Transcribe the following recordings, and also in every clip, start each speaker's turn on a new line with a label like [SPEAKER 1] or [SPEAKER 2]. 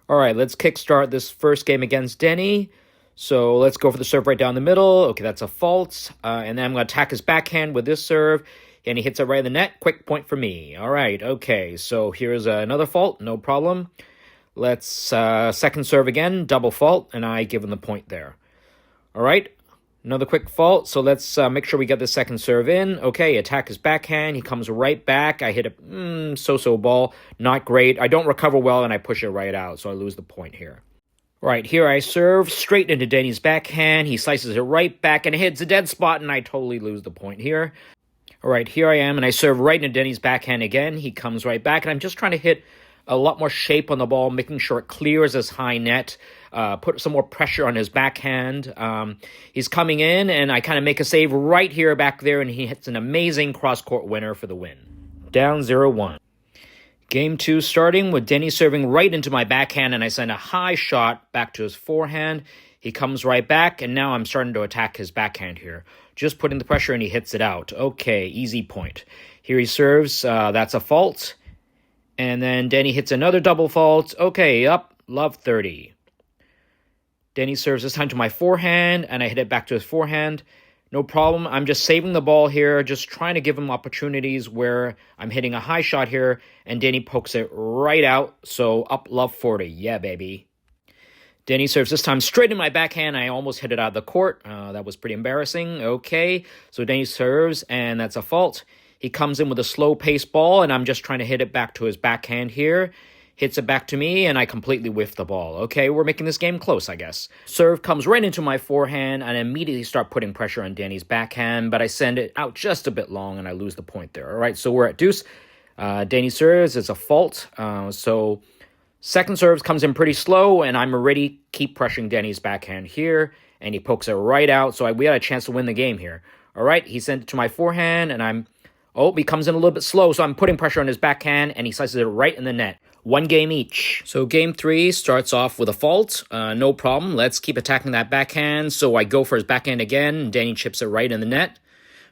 [SPEAKER 1] All right, let's kickstart this first game against Denny. So let's go for the serve right down the middle. Okay, that's a fault. And then I'm going to attack his backhand with this serve. And he hits it right in the net. Quick point for me. All right, okay. So here's another fault. No problem. Let's second serve again. Double fault. And I give him the point there. All right. Another quick fault. So let's make sure we get the second serve in. Okay, attack his backhand. He comes right back. I hit a so-so ball. Not great. I don't recover well, and I push it right out. So I lose the point here. Right, here I serve straight into Denny's backhand. He slices it right back and hits a dead spot, and I totally lose the point here. All right, here I am, and I serve right into Denny's backhand again. He comes right back, and I'm just trying to hit a lot more shape on the ball, making sure it clears his high net, put some more pressure on his backhand. He's coming in, and I kind of make a save right here back there, and he hits an amazing cross-court winner for the win. Down 0-1. Game 2 starting with Denny serving right into my backhand, and I send a high shot back to his forehand. He comes right back, and now I'm starting to attack his backhand here. Just putting the pressure, and he hits it out. Okay, easy point. Here he serves. That's a fault. And then Denny hits another double fault. Okay, up, love 30. Denny serves this time to my forehand, and I hit it back to his forehand. No problem. I'm just saving the ball here, just trying to give him opportunities where I'm hitting a high shot here, and Denny pokes it right out. So up, love 40. Yeah, baby. Denny serves this time straight in my backhand. I almost hit it out of the court. That was pretty embarrassing. Okay, so Denny serves, and that's a fault. He comes in with a slow-pace ball, and I'm just trying to hit it back to his backhand here. Hits it back to me, and I completely whiff the ball. Okay, we're making this game close, I guess. Serve comes right into my forehand, and I immediately start putting pressure on Denny's backhand, but I send it out just a bit long, and I lose the point there. All right, so we're at deuce. Denny serves. It's a fault. So second serve comes in pretty slow, and I'm already keep pressuring Denny's backhand here, and he pokes it right out, so we had a chance to win the game here. All right, he sent it to my forehand, and he comes in a little bit slow, so I'm putting pressure on his backhand, and he slices it right in the net. One game each. So game 3 starts off with a fault. No problem. Let's keep attacking that backhand. So I go for his backhand again, and Denny chips it right in the net.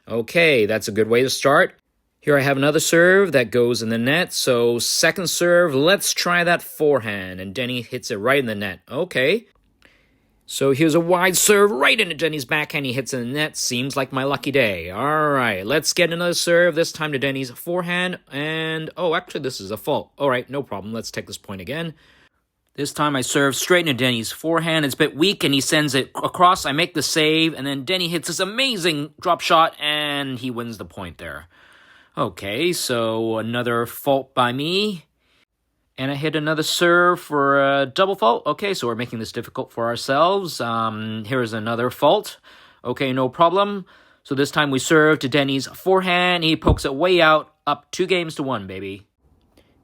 [SPEAKER 1] Okay, that's a good way to start. Here I have another serve that goes in the net. So second serve, let's try that forehand, and Denny hits it right in the net. Okay. So here's a wide serve right into Denny's backhand. He hits in the net. Seems like my lucky day. All right, let's get another serve, this time to Denny's forehand. And, actually, this is a fault. All right, no problem. Let's take this point again. This time I serve straight into Denny's forehand. It's a bit weak, and he sends it across. I make the save, and then Denny hits this amazing drop shot, and he wins the point there. Okay, so another fault by me. And I hit another serve for a double fault. Okay, so we're making this difficult for ourselves. Here's another fault. Okay, no problem. So this time we serve to Denny's forehand. He pokes it way out. Up 2-1, baby.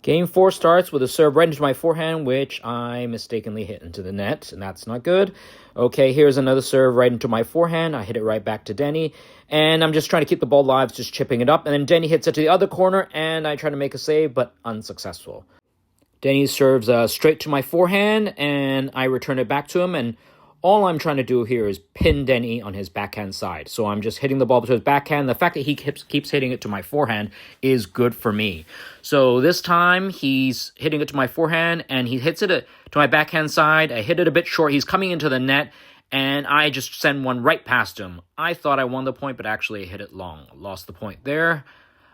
[SPEAKER 1] Game 4 starts with a serve right into my forehand, which I mistakenly hit into the net, and that's not good. Okay, here's another serve right into my forehand. I hit it right back to Denny, and I'm just trying to keep the ball live, just chipping it up. And then Denny hits it to the other corner, and I try to make a save, but unsuccessful. Denny serves straight to my forehand, and I return it back to him, and all I'm trying to do here is pin Denny on his backhand side. So I'm just hitting the ball to his backhand. The fact that he keeps hitting it to my forehand is good for me. So this time, he's hitting it to my forehand, and he hits it to my backhand side. I hit it a bit short. He's coming into the net, and I just send one right past him. I thought I won the point, but actually I hit it long. Lost the point there.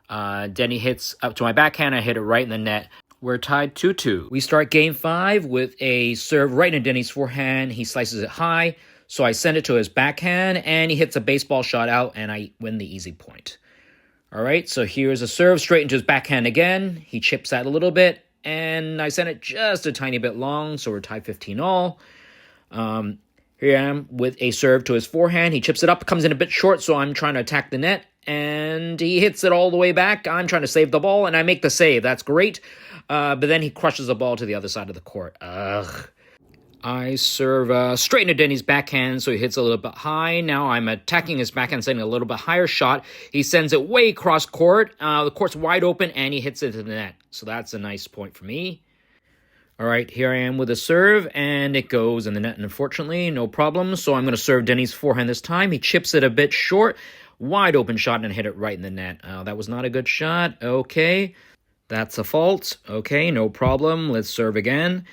[SPEAKER 1] Denny hits up to my backhand. I hit it right in the net. We're tied 2-2. We start game 5 with a serve right into Denny's forehand. He slices it high, so I send it to his backhand, and he hits a baseball shot out, and I win the easy point. All right, so here's a serve straight into his backhand again. He chips that a little bit, and I send it just a tiny bit long, so we're tied 15-all. Here I am with a serve to his forehand. He chips it up, comes in a bit short, so I'm trying to attack the net, and he hits it all the way back. I'm trying to save the ball, and I make the save. That's great. But then he crushes the ball to the other side of the court. I serve straight into Denny's backhand, so he hits a little bit high. Now I'm attacking his backhand, sending a little bit higher shot. He sends it way across court. The court's wide open, and he hits it to the net. So that's a nice point for me. All right, here I am with a serve, and it goes in the net, unfortunately. No problem. So I'm going to serve Denny's forehand this time. He chips it a bit short. Wide open shot, and hit it right in the net. That was not a good shot. Okay. That's a fault. Okay, no problem. Let's serve again.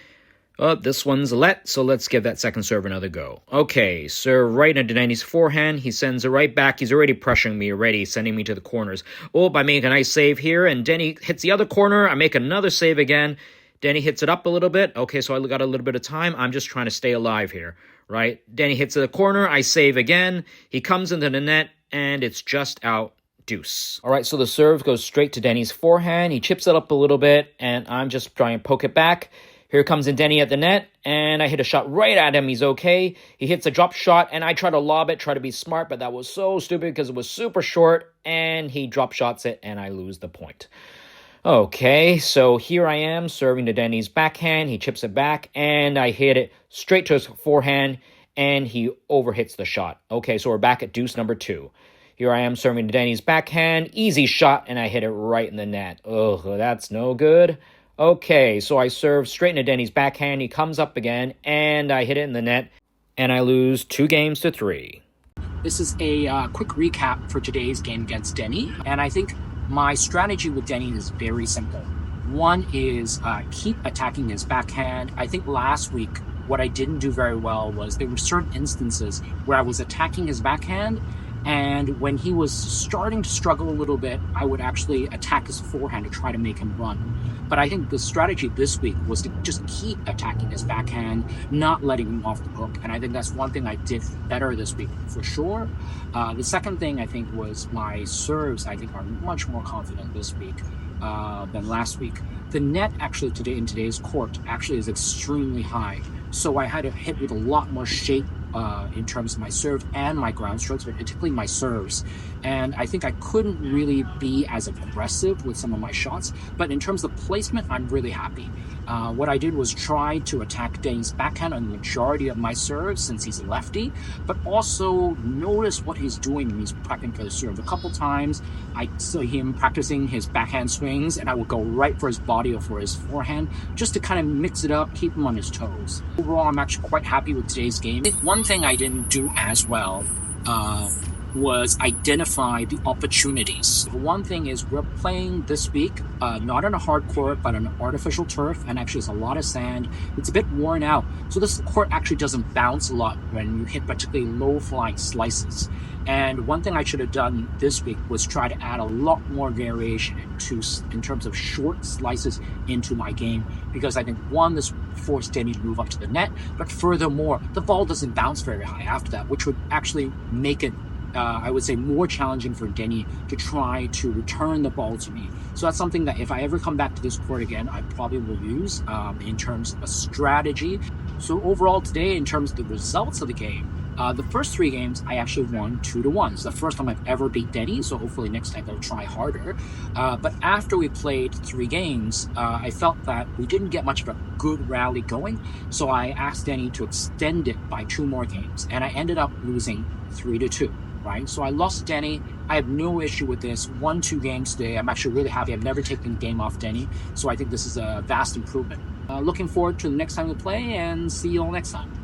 [SPEAKER 1] Oh, this one's a let, so let's give that second serve another go. Okay, serve right into Denny's forehand. He sends it right back. He's already pressuring me already, sending me to the corners. Oh, I make a nice save here, and Denny hits the other corner. I make another save again. Denny hits it up a little bit. Okay, so I got a little bit of time. I'm just trying to stay alive here, right? Denny hits the corner. I save again. He comes into the net, and it's just out. Deuce. All right, so the serve goes straight to Denny's forehand. He chips it up a little bit, and I'm just trying to poke it back. Here comes in Denny at the net, and I hit a shot right at him. He's okay. He hits a drop shot, and I try to lob it, try to be smart, but that was so stupid because it was super short, and he drop shots it, and I lose the point. Okay, so here I am serving to Denny's backhand. He chips it back, and I hit it straight to his forehand, and he overhits the shot. Okay, so we're back at deuce number 2. Here I am serving to Denny's backhand. Easy shot, and I hit it right in the net. Ugh, that's no good. Okay, so I serve straight into Denny's backhand. He comes up again, and I hit it in the net, and I lose 2 games to 3.
[SPEAKER 2] This is a quick recap for today's game against Denny, and I think my strategy with Denny is very simple. One is keep attacking his backhand. I think last week what I didn't do very well was there were certain instances where I was attacking his backhand, and when he was starting to struggle a little bit, I would actually attack his forehand to try to make him run. But I think the strategy this week was to just keep attacking his backhand, not letting him off the hook. And I think that's one thing I did better this week for sure. The second thing I think was my serves, I think, are much more confident this week than last week. The net actually in today's court actually is extremely high. So I had to hit with a lot more shape in terms of my serve and my ground strokes, but particularly my serves. And I think I couldn't really be as aggressive with some of my shots, but in terms of placement, I'm really happy. What I did was try to attack Denny's backhand on the majority of my serves since he's a lefty, but also notice what he's doing when he's prepping for the serve. A couple times I saw him practicing his backhand swings, and I would go right for his body or for his forehand just to kind of mix it up, keep him on his toes. Overall, I'm actually quite happy with today's game. One thing I didn't do as well was identify the opportunities. One thing is we're playing this week, not on a hard court, but on an artificial turf, and actually it's a lot of sand. It's a bit worn out. So this court actually doesn't bounce a lot when you hit particularly low-flying slices. And one thing I should have done this week was try to add a lot more variation in terms of short slices into my game, because I think, one, this forced Denny to move up to the net, but furthermore, the ball doesn't bounce very high after that, which would actually make it I would say more challenging for Denny to try to return the ball to me. So that's something that if I ever come back to this court again, I probably will use in terms of a strategy. So overall today, in terms of the results of the game, the first 3 games, I actually won 2-1. It's the first time I've ever beat Denny, so hopefully next time I'll try harder. But after we played 3 games, I felt that we didn't get much of a good rally going, so I asked Denny to extend it by 2 more games, and I ended up losing 3-2. Right? So I lost to Denny. I have no issue with this. 1-2 games today. I'm actually really happy. I've never taken a game off Denny, so I think this is a vast improvement. Looking forward to the next time we play, and see you all next time.